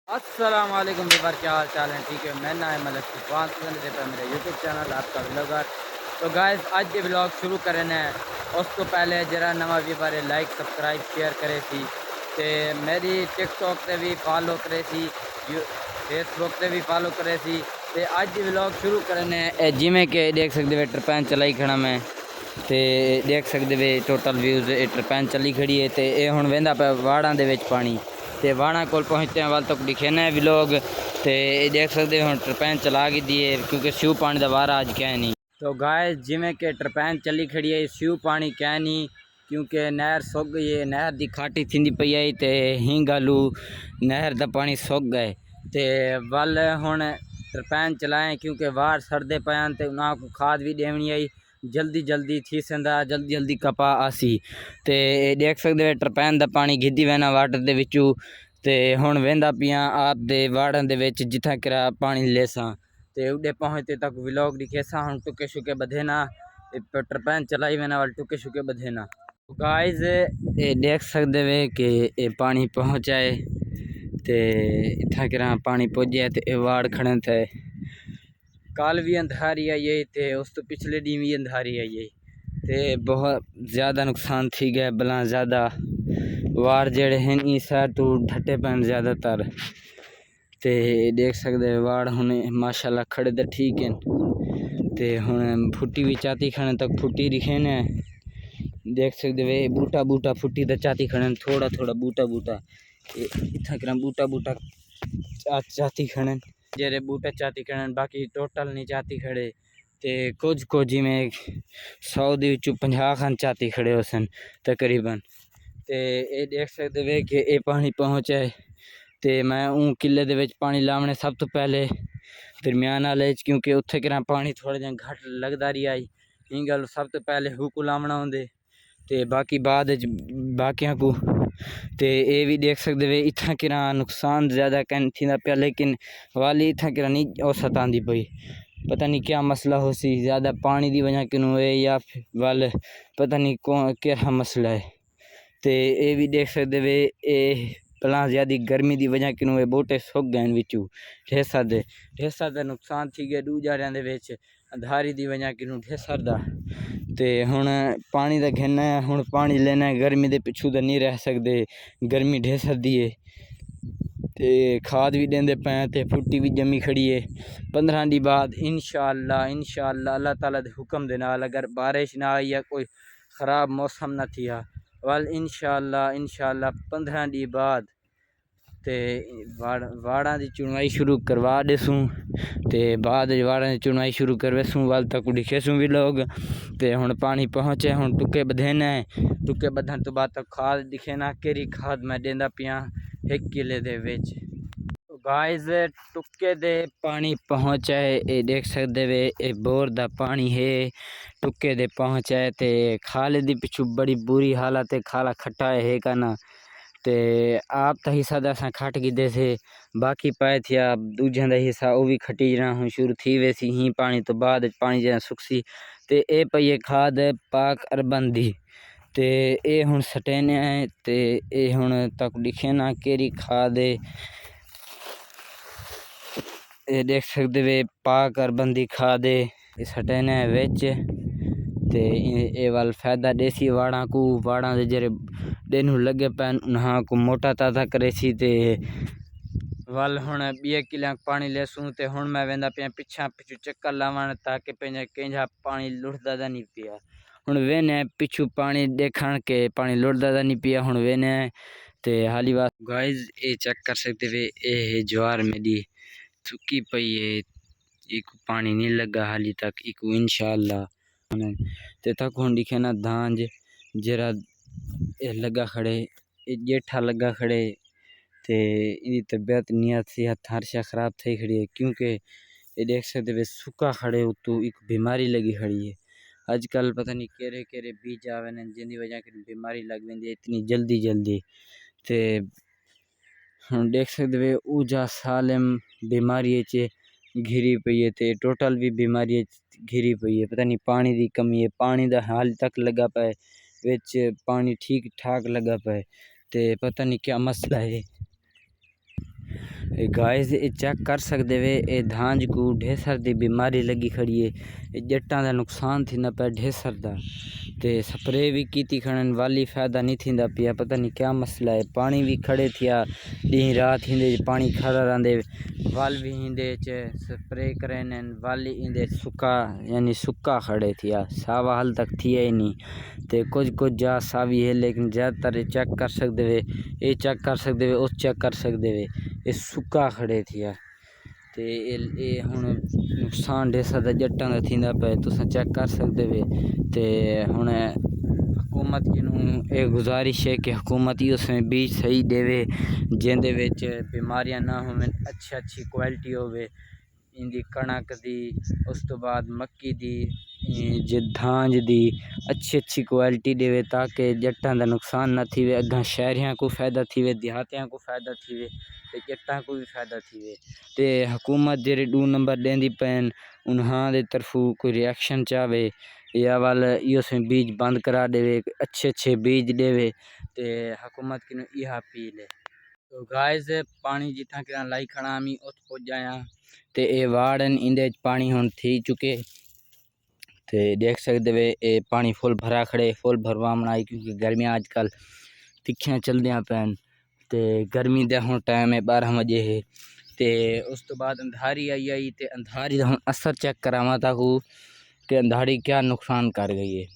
अस्सलाम वालेकुम व्यूअर, क्या हाल चाल है? ठीक है, मैं ना है मलक तूफान पे मेरा यूट्यूब चैनल आपका व्लॉगर। तो गाइस आज ये व्लॉग शुरू करना है। उस तो पहले जरा नवा व्यूअर है लाइक सब्सक्राइब शेयर करे सी ते मेरी टिकटॉक से भी फॉलो करे सी, फेसबुक से भी फॉलो करे सी। ते आज ये व्लॉग शुरू करना है जिमें कि देख सकते वे ट्रपैन चलाई खड़ा मैं ते देख सकते वे टोटल व्यूज़ ट्रपैन चली खड़ी है। तो ये हुण वेंदा पे वाड़ां दे विच पानी ते वाणा कोल पहुँचते हैं वाल तक दिखेना है व्लॉग। तो देख सकते हो ट्रपैन चला की दी है क्योंकि स्यू पानी का वारा अज क्या नहीं। तो गाय जिमें कि ट्रपैन चली खड़ी है स्यू पानी क्या नहीं क्योंकि नहर सुक गई है, नहर की खाटी थी पई है तो हिंगालू नहर का पानी सुक गए। तो वल हुण ट्रपैन चलाएं क्योंकि वार सड़ते पान तो उन्होंने को खाद भी देनी आई जल्दी जल्दी थी सदा जल्दी जल्दी कपा आसी। तो देख सकते ट्रपैन का पानी गिद्धी वैना वाटर के विचू ते हुण वेंदा पिया आप दे वाड़न दे विच जिथा किरा पानी लेसा ते उडे पहुँचते तक व्लॉग दिखेसा। हुण टुके शुके बधे ना ट्रपैन चलाई वैना वाल टुके शुके बधे ना। गाइज ये देख सकते वे कि ये पानी पहुँचाए ते इथा किरा पानी पुजे ते वाड़ खड़े थे। कल भी अंधारी आई है ते उस तो पिछले दिन भी अंधारी आई है ते बहुत ज़्यादा नुकसान थी गया बला ज़्यादा वार जड़े हैं इस साइड तो ढटे पैन ज़्यादातर। ते देख सकते वाड़ हुने माशाल्लाह खड़े तो ठीक है ते हुन फुट्टी भी चाती खड़े तक फुट्टी दिखे ने देख सकते वे बूटा बूटा फुट्टी तो चाती खड़े थोड़ा थोड़ा बूटा बूटा इतना करा बूटा बूटा चाती खड़े जेरे बूटा चाती खड़े बाकी टोटल नहीं चाती खड़े ते कुछ जिमें 100 दे विचों 50 खान चाती खड़े हो सन तकरीबन। ते ये देख सकते वे कि ये पानी पहुँचे ते मैं किले दे विच पानी लावने सब तो पहले दरम्यान वाले क्योंकि उत्थे करा पानी थोड़ा जहा घट लगता रही आई इन गल सब तो पहले हुकू लावना होंगे ते बाकी बाद बाकिया को। तो ये भी देख सकते वे इतना किरा नुकसान ज़्यादा कहन थी पे लेकिन वाली इतना किरा नहीं और सतांदी पई पता नहीं क्या मसला हो सी ज़्यादा पानी की वजह क्यों है या वाल पता नहीं कौन क्या मसला है। तो ये भी देख सकते वे ये भला ज़्यादा गर्मी की वजह क्यों बूटे सुक गए विचू ढेसा का नुकसान थी गया दूजारिया अंधारी की वजह क्यों ढेसर का। तो हुण पानी का घेना है हुण पानी लेना है गर्मी के पिछू तो नहीं रह सकते गर्मी ढेसर दी है। तो खाद भी देंदे पे ते फुट्टी भी जमी खड़ी है 15 दिन बाद इंशाअल्लाह अल्लाह ताला के हुक्म दे नाल अगर बारिश ना आई या कोई ख़राब मौसम ना थिया वाल इंशाअल्लाह 15 दिन बाद ते वाड़ा की चुनवाई शुरू करवा देसूँ ते बाद वाड़ा की चुनवाई शुरू करवेसूँ वाल तक दिखेसूँ भी लोग। तो हुण पानी पहुँचे हुण टुके बधेना है टुके बधन तो बाद तक खाद दिखे ना केरी खाद मैं देंदा पिया 1 किले दे विच। गाइस टुके दे पानी पहुँचे ये देख सकते वे ये बोर दा पानी है टुके दे पहुँचे ते खाले दी पिछू बड़ी बुरी हालत है खाला खट्टा है का ना। ते आप तो हिस्सा दसा खट गिदे से बाकी पाए थे आप दूजा का हिस्सा वो भी खटी जना हूँ शुरू थी वैसी ही पानी तो बाद पानी जना सुखसी ते ये पई है खाद पाक अरबन दी ते ये हुण सटेने है ते ये हुण तक दिखे ना केरी खाद है ये देख सकते वे पाक अरबन दी खाद है ये सटेने है विच ते ये वाल फायदा देसी वाड़ा को वाड़ा दे जरे देनू लगे पैन उन्हां को मोटा ताज़ा करे सी ते वाल हुण 2 किलियां पानी लेसूँ ते हुण मैं वेंदा पिया पिछा पिछू चक्कर लावण ताकि पंहिंजा कंहिंजा पानी लुढ़दा दा नहीं पिया हुण वेने पिछू पानी देखण के पानी लुढ़दा दा नहीं पिया हुण वेने ते हाली बात गाइस ये चेक कर सकते वे ये ज्वार मेरी चुकी पई है इको पानी नहीं लगा हाली तक इको इंशाअल्लाह ते तक हुण दिखे ना धांज जरा लगा खड़े जेठा लगा खड़े ते इनकी तबीयत नीयत सेहत हर शा ख़राब थी खड़ी है क्योंकि ये देख सकते वे सूखा खड़े उतू एक बीमारी लगी खड़ी है आजकल पता नहीं केरे केरे बीज आवे ने जिंदी वजह की बीमारी लग वेंदी इतनी जल्दी जल्दी। ते हम देख सकते वे ऊजा सालम बीमारी चे घिरी पई है ते टोटल भी बीमारी घिरी पई है पता नहीं पानी की कमी है पानी का हाल तक लगा पाए विच पानी ठीक ठाक लगा पाए ते पता नहीं क्या मसला है। गाइस ये चेक कर सकते वे ये धांज को ढेसर की बीमारी लगी खड़ी है। ये जट्टां का नुकसान थींदा पिया ढेसर का। ते स्प्रे भी की खड़न वाली फायदा नहीं थींदा पिया। पता नहीं क्या मसला है। पानी भी खड़े थिया डी रात हिंदे पानी खड़ा रहंदे वाल भी हिंदे स्प्रे करें वाली इंदे सुका यानी सुक्का खड़े थिया सावा हाल तक थिया ही नहीं। ते कुछ जा सावी है लेकिन ज़्यादातर चेक कर सकते वे ये चेक कर सकते वे उस चेक कर सकते वे ये सुक्का खड़े थिया। ते ये हुण नुकसान ढेसर दा जट्टां दा थींदा पिया तुसां चेक कर सकते वे। ते हुण हुकूमत की ये गुजारिश है कि हुकूमत ही उसमें बीज सही देवे जिंदे विच बीमारियां ना होवें अच्छी क्वालिटी होवे इंदी कणक दी उस तो बाद मक्की दी धांज दी अच्छी क्वालिटी देवे ताकि जट्टां दा नुकसान ना थीवे। अग्गां शहरियां को फ़ायदा थीवे देहातियां को फ़ायदा थीवे ते जट्टां को भी फ़ायदा थीवे। ते हुकूमत जेरे 2 नंबर देंदी पैन उन्हां दे तरफों कोई रिएक्शन चावे या वाल इो से बीज बंद करा देवे अच्छे बीज देवे ते हुकूमत की यह अपील है। तो गाइस पानी जितना कि लाई खड़ा मी उत पहुंच जाया ते ये वार्डन इंदे पानी हुण थी चुके ते देख सकते वे ये पानी फुल भरा खड़े फुल भरवा बनाई क्योंकि गर्मियाँ आजकल तिखियाँ चलदियां पैन ते गर्मी दा हुण टाइम है 12 बजे है। ते उस तो बाद अंधारी आई ते अंधारी दा हुण असर चेक करावां ताकू कि अंधारी क्या नुकसान कर गई है।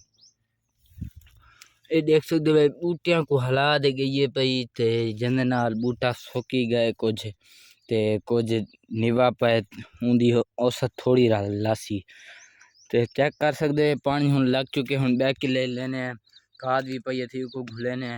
ये देख सकते हो बूटियां को हला दे गई है पई ते जिंदे नाल बूटा सुकी गए कुछ ते कुछ निवा पे उंदी औसत थोड़ी लासी ते चेक कर सकते पानी हुण लग चुके हुण बैग के ले लेने खाद भी पई थी को घुलेने।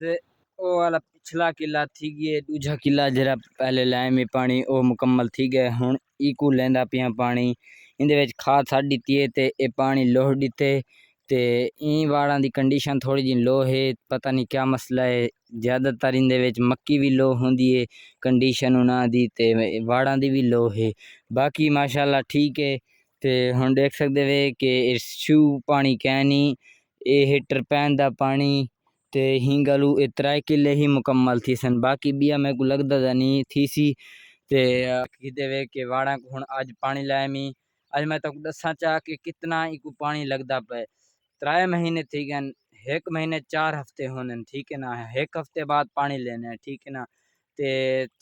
ते ओ वाला पिछला किला थी गए दूजा किला जरा पहले लाए में पानी ओ मुकम्मल थी गए हुण इकू लेंदा पिया पानी इंदे विच खाद छड्ड दित्ती है ते ए पानी लोह दिते ते ई वाड़ां दी कंडीशन थोड़ी जी लो है पता नहीं क्या मसला है। ज़्यादातर इंदे विच मक्की भी लो होंदी है कंडीशन उन्हां दी ते वाड़ां दी भी लो है बाकी माशाल्लाह ठीक है। ते हुण देख सकदे वे कि शू पानी कैनी ए हीटर पैन दा पानी ते हिंगलू ए 3 किले ही मुकम्मल थी सन बाकी बिया मेरे को लगदा नहीं थी सी। ते किदे वे के वाड़ा को हुण आज पानी लाया मी आज मैं तक दसा चाह कि कितना इको पानी लगदा पे 3 महीने थी गए 1 महीने 4 हफ्ते होने ठीक है ना 1 हफ्ते बाद पानी लेने ठीक है ना ते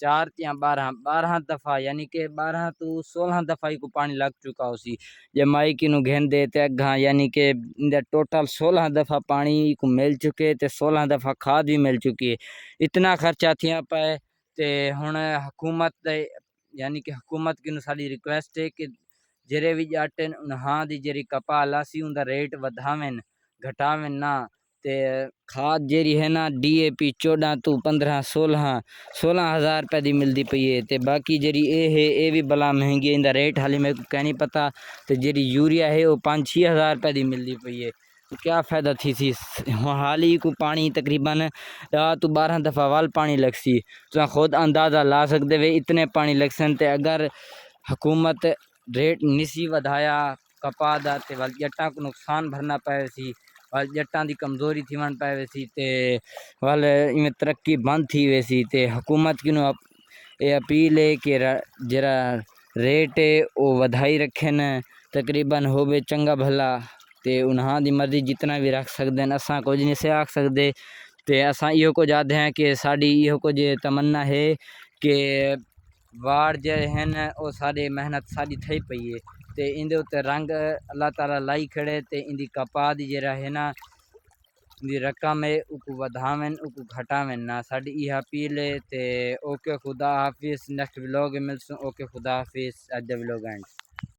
4 या 12 दफ़ा यानी कि 12 तो 16 दफ़ा इको पानी लग चुका उसी जे माई की घेंदे ते अग्गा यानी कि टोटल 16 दफ़ा पानी को मिल चुके ते 16 दफ़ा खाद भी मिल चुकी है इतना खर्चा थिया पे ते हुण हुकूमत यानी कि हुकूमत की साडी रिक्वेस्ट है कि जेरे भी जाटन उन्हां दी जेरी कपा लासी उनका रेट वधावेन घटावेन ना ते खाद जेरी है ना DAP 14 तो 15 16 हज़ार रुपये की मिलती पई है ते बाकी जेरी ए है ये भी बला महंगी है इंदा रेट हाली मेरे को क्या नहीं पता ते जेरी यूरिया है वो 5-6 हज़ार रुपये की मिलती पई है तो क्या फ़ायदा थी सी हाल ही को पानी तकरीबन 12 दफ़ा वाल पानी लगसी तो खुद अंदाज़ा ला सकते वे इतने पानी लगसन ते अगर हुकूमत रेट निसी वधाया कपा दा ते वाल जट्टां को नुकसान भरना पाए सी वाल जट्टां दी कमज़ोरी थी वन पाए सी ते वाल इवें तरक्की बंद थी वैसी ते हुकूमत की ये अपील है कि जरा रेट है वो वधाई रखे न तकरीबन होवे चंगा भला ते उन्हां दी मर्जी जितना भी रख सकते हैं असां कुछ नहीं से आख सकते ते असां इहो कुछ आखदे हैं कि साडी इहो कुछ तमन्ना है कि वाड़ जे हैं वो सारी मेहनत साडी थई पई है ते इंदे उत्ते रंग अल्लाह ताला लाई खड़े ते इंदी कपा दी जरा है ना इंदी रकम है उको वधावेन उको घटावेन ना साडी यह अपील है ते ओके खुदा हाफिज़ नेक्स्ट व्लॉग मिलसूं ओके खुदा हाफिज़ अज दा व्लॉग एंड।